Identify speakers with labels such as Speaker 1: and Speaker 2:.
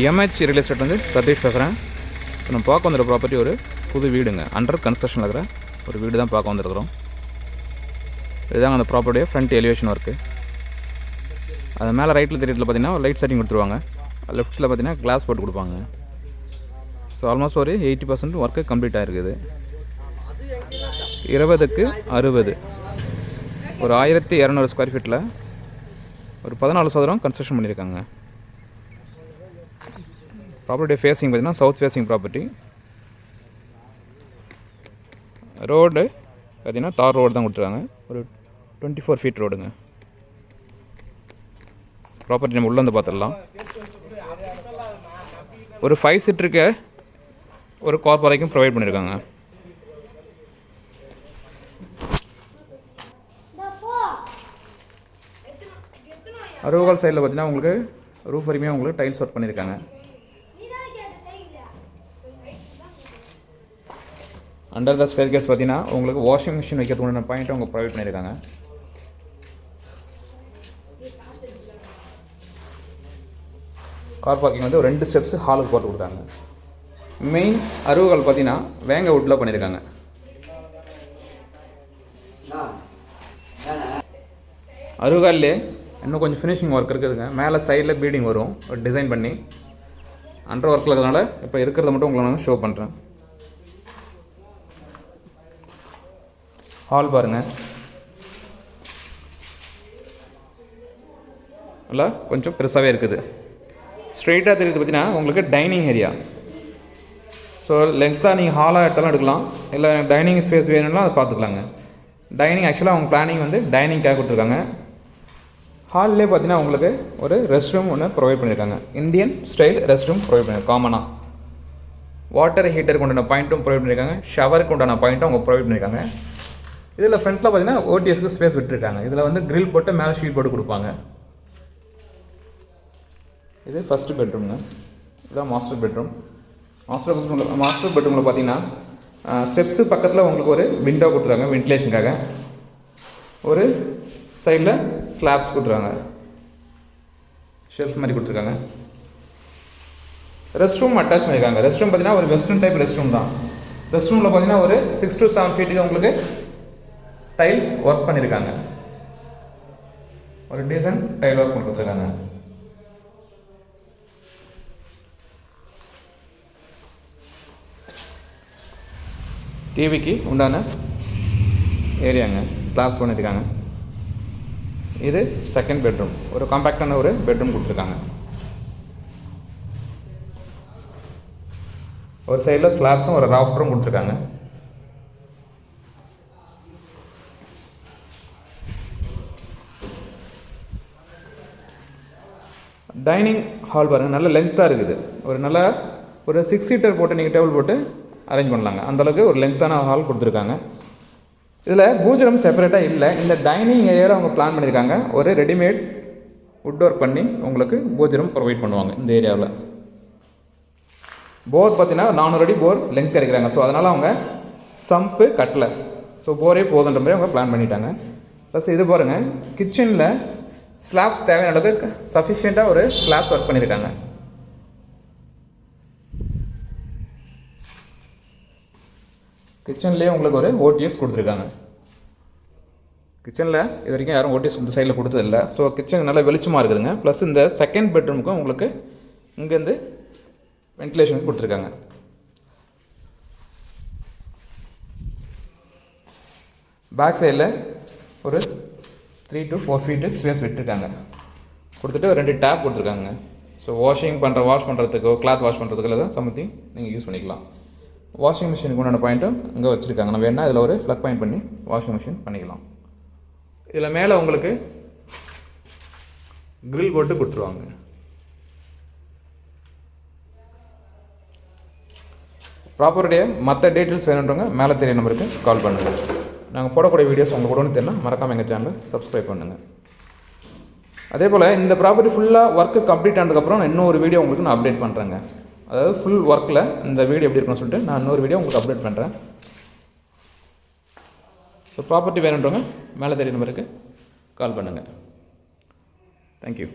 Speaker 1: MH real estate வந்து சதீஷ் பேசுகிறேன். இப்போ நம்ம பார்க்க வந்துடுற ப்ராப்பர்ட்டி ஒரு புது வீடுங்க. அண்டர் கன்ஸ்ட்ரக்ஷனில் இருக்கிற ஒரு வீடு தான் பார்க்க வந்துருக்குறோம். இதுதாங்க அந்த ப்ராப்பர்ட்டியை ஃப்ரண்ட் எலிவேஷன் ஒர்க்கு. அது மேலே ரைட்டில் தெரியல பார்த்தீங்கன்னா லைட் செட்டிங் கொடுத்துருவாங்க. லெஃப்ட்டில் பார்த்தீங்கன்னா கிளாஸ் போட்டு கொடுப்பாங்க. ஸோ ஆல்மோஸ்ட் ஒரு 80% ஒர்க்கு கம்ப்ளீட் ஆகிருக்குது. 20க்கு 60 ஒரு 1200 ஸ்கொயர் ஃபீட்டில் ஒரு 14 சதுரம் கன்ஸ்ட்ரக்ஷன் பண்ணியிருக்காங்க. ப்ராப்பர்ட்டி ஃபேஸிங் பார்த்தீங்கன்னா சவுத் ஃபேஸிங் ப்ராப்பர்ட்டி. ரோடு பார்த்தீங்கன்னா தார் ரோடு தான் கொடுத்துருக்காங்க. ஒரு 24 ஃபீட் ரோடுங்க. ப்ராப்பர்ட்டி நம்ம உள்ளே வந்து பார்த்துடலாம். ஒரு 5 சீட்டருக்கு ஒரு கார் வரைக்கும் ப்ரொவைட் பண்ணியிருக்காங்க. அறுபகால் சைடில் பார்த்தீங்கன்னா உங்களுக்கு ரூஃப் வரைக்குமே உங்களுக்கு டைல்ஸ் ஒர்க் பண்ணியிருக்காங்க. அண்டர் த ஸ்டேர் கேஸ் பார்த்தீங்கன்னா உங்களுக்கு வாஷிங் மிஷின் வைக்கிறதுக்கு பாயிண்ட்டை அவங்க ப்ரொவைட் பண்ணியிருக்காங்க. கார் பார்க்கிங் வந்து ஒரு 2 ஸ்டெப்ஸ் ஹாலுக்கு போட்டு கொடுத்தாங்க. மெயின் அறுபகால் பார்த்தீங்கன்னா வேங்க வுட்டில் பண்ணியிருக்காங்க. அறுபகால்லே இன்னும் கொஞ்சம் ஃபினிஷிங் ஒர்க் இருக்குதுங்க. மேலே சைடில் பீடிங் வரும் ஒரு டிசைன் பண்ணி. அண்டர் ஒர்க்கில் இருக்கிறதுனால இப்போ இருக்கிறத மட்டும் உங்களுக்கு நான் ஷோ பண்ணுறேன். ஹால் பாருங்கள், நல்லா கொஞ்சம் பெருசாகவே இருக்குது. ஸ்ட்ரெயிட்டாக தெரியுது பார்த்தீங்கன்னா உங்களுக்கு டைனிங் ஏரியா. ஸோ லென்த்தாக நீங்கள் ஹாலாக எடுத்தாலும் எடுக்கலாம், இல்லை டைனிங் ஸ்பேஸ் வேணும்னா அதை பார்த்துக்கலாங்க. டைனிங் ஆக்சுவலாக அவங்க பிளானிங் வந்து டைனிங்காக கொடுத்துருக்காங்க. ஹால்லே பார்த்தீங்கன்னா உங்களுக்கு ஒரு ரெஸ்ட் ரூம் ஒன்று ப்ரொவைட் பண்ணியிருக்காங்க. Indian style rest room provide பண்ணியிருக்காங்க. காமனாக வாட்டர் ஹீட்டருக்கு உண்டான பாயிண்ட்டும் ப்ரொவைட் பண்ணியிருக்காங்க. ஷவருக்கு உண்டான பாயிண்ட்டும் அவங்க ப்ரொவைட் பண்ணியிருக்காங்க. இதில் ஃப்ரண்ட்டில் பார்த்தீங்கன்னா ஓடிஎஸ்க்கு ஸ்பேஸ் விட்டுருக்காங்க. இதில் வந்து கிரில் போட்டு மேலே ஷீட் போட்டு கொடுப்பாங்க. இது ஃபஸ்ட்டு பெட்ரூம்ங்க. இதுதான் மாஸ்டர் பெட்ரூம். மாஸ்டர் பெட்ரூமில் பார்த்தீங்கன்னா ஸ்டெப்ஸு பக்கத்தில் உங்களுக்கு ஒரு விண்டோ கொடுத்துருக்காங்க வென்டிலேஷனுக்காக. ஒரு சைடில் ஸ்லாப்ஸ் கொடுத்துருக்காங்க, ஷெல்ஃப் மாதிரி கொடுத்துருக்காங்க. ரெஸ்ட் ரூம் அட்டாச் பண்ணியிருக்காங்க. ரெஸ்ட் ரூம் பார்த்தீங்கன்னா ஒரு வெஸ்டர்ன் டைப் ரெஸ்ட் ரூம் தான். ரெஸ்ட் ரூமில் பார்த்தீங்கன்னா ஒரு 6 to 7 ஃபீட்டுக்கு உங்களுக்கு டைல்ஸ் ஒர்க் பண்ணியிருக்காங்க. ஒரு டீசன்ட் டைல் ஒர்க் பண்ணி கொடுத்துருக்காங்க. டிவிக்கு உண்டான ஏரியாங்க, ஸ்லாப்ஸ் பண்ணியிருக்காங்க. இது செகண்ட் பெட்ரூம். ஒரு காம்பேக்டான ஒரு பெட்ரூம் கொடுத்துருக்காங்க. ஒரு சைடில் ஸ்லாப்ஸும் ஒரு ராஃப்டரும் கொடுத்துருக்காங்க. டைனிங் ஹால் பாருங்கள், நல்ல லென்த்தாக இருக்குது. ஒரு 6 சீட்டர் போட்டு நீங்கள் டேபிள் போட்டு அரேஞ்ச் பண்ணலாங்க. அந்தளவுக்கு ஒரு லென்த்தான ஹால் கொடுத்துருக்காங்க. இதில் பூஜரம் செப்பரேட்டாக இல்லை. இந்த டைனிங் ஏரியாவில் அவங்க பிளான் பண்ணியிருக்காங்க. ஒரு ரெடிமேட் வுட் ஒர்க் பண்ணி உங்களுக்கு பூஜரம் ப்ரொவைட் பண்ணுவாங்க. இந்த ஏரியாவில் போர் பார்த்தீங்கன்னா 400 அடி போர் லென்த் இருக்கிறாங்க. ஸோ அதனால் அவங்க சம்பு கட்டலை. ஸோ போரே போதுன்ற மாதிரி அவங்க பிளான் பண்ணிட்டாங்க. ப்ளஸ் இது பாருங்கள், கிச்சனில் ஸ்லாப்ஸ் தேவையான அளவுக்கு சஃபிஷியண்ட்டாக ஒரு ஸ்லாப்ஸ் ஒர்க் பண்ணியிருக்காங்க. கிச்சன்லேயே உங்களுக்கு ஒரு ஓடிஎஸ் கொடுத்துருக்காங்க. கிச்சனில் இது வரைக்கும் யாரும் ஓடிஎஸ் இந்த சைடில் கொடுத்ததில்லை. ஸோ கிச்சன் நல்லா வெளிச்சமாக இருக்குதுங்க. ப்ளஸ் இந்த செகண்ட் பெட்ரூமுக்கும் உங்களுக்கு இங்கேருந்து வென்டிலேஷன் கொடுத்துருக்காங்க. பேக் சைடில் ஒரு 3 to 4 ஃபீட்டு ஸ்பேஸ் விட்டுருக்காங்க. கொடுத்துட்டு ஒரு 2 டேப் கொடுத்துருக்காங்க. ஸோ வாஷ் பண்ணுறதுக்கோ கிளாத் வாஷ் பண்ணுறதுக்கோ இல்லை சம்திங் நீங்கள் யூஸ் பண்ணிக்கலாம். வாஷிங் மிஷினுக்கு உண்டான பாயிண்ட்டும் இங்கே வச்சுருக்காங்க. நம்ம வேணால் இதில் ஒரு ஃப்ளக் பாயிண்ட் பண்ணி வாஷிங் மிஷின் பண்ணிக்கலாம். இதில் மேலே உங்களுக்கு கிரில் போட்டு கொடுத்துருவாங்க. ப்ராப்பர்ட்டியை மற்ற டீட்டெயில்ஸ் வேணுன்றவங்க மேலே தெரிய நம்பருக்கு கால் பண்ணுங்கள். நாங்கள் போடக்கூடிய வீடியோஸ் உங்களுக்கு கூட தெரியுன்னா மறக்காமல் எங்கள் சேனலை சப்ஸ்கிரைப் பண்ணுங்கள். அதே போல் இந்த ப்ராப்பர்ட்டி ஃபுல்லாக ஒர்க்கு கம்ப்ளீட் ஆனதுக்கப்புறம் நான் இன்னொரு வீடியோ உங்களுக்கு நான் அப்டேட் பண்ணுறேங்க. அதாவது ஃபுல் ஒர்க்கில் இந்த வீடியோ எப்படி இருக்குன்னு சொல்லிட்டு நான் இன்னொரு வீடியோ உங்களுக்கு அப்டேட் பண்ணுறேன். ஸோ ப்ராப்பர்ட்டி வேணுன்றவங்க மேலே தெரிய நம்பருக்கு கால் பண்ணுங்கள். தேங்க்யூ.